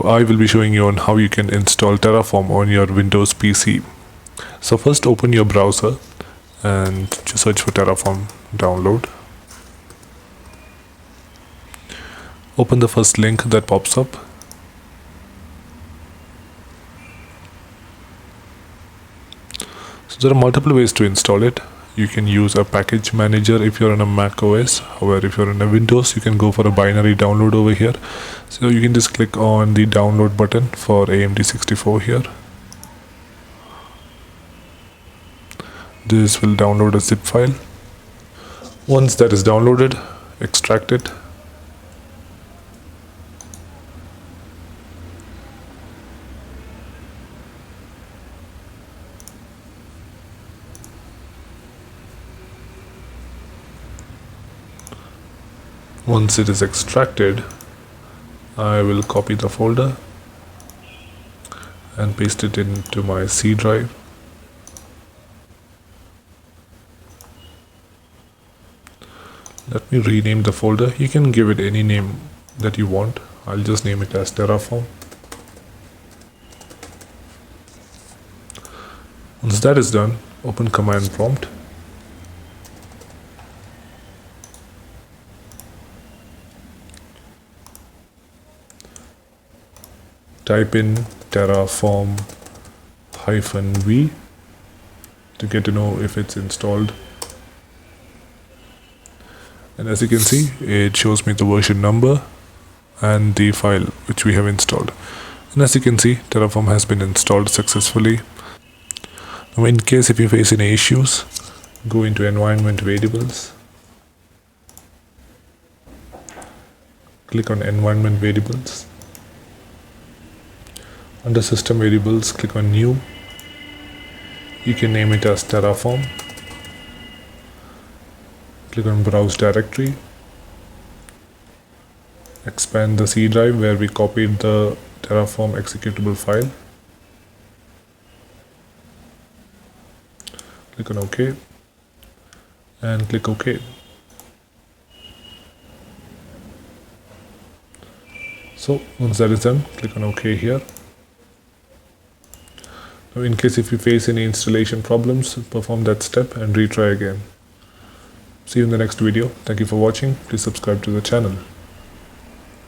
I will be showing you on how you can install Terraform on your Windows PC. So first open your browser and just search for Terraform download. Open the first link that pops up. So there are multiple ways to install it. You can use a package manager if you're on a Mac OS. However, if you're on a Windows, you can go for a binary download over here. So you can just click on the download button for AMD 64 here. This will download a zip file. Once that is downloaded, extract it. Once it is extracted, I will copy the folder and paste it into my C drive. Let me rename the folder. You can give it any name that you want. I'll just name it as Terraform. Once that is done, open command prompt. Type in Terraform -v to get to know if it's installed. And as you can see, it shows me the version number and the file which we have installed. And as you can see, Terraform has been installed successfully. Now in case if you face any issues, go into environment variables. Click on environment variables. Under system variables, click on new. You can name it as Terraform. Click on browse directory. Expand the C drive where we copied the Terraform executable file. Click on OK and click OK. So once that is done, click on OK here. Now in case if you face any installation problems, perform that step and retry again. See you in the next video. Thank you for watching. Please subscribe to the channel.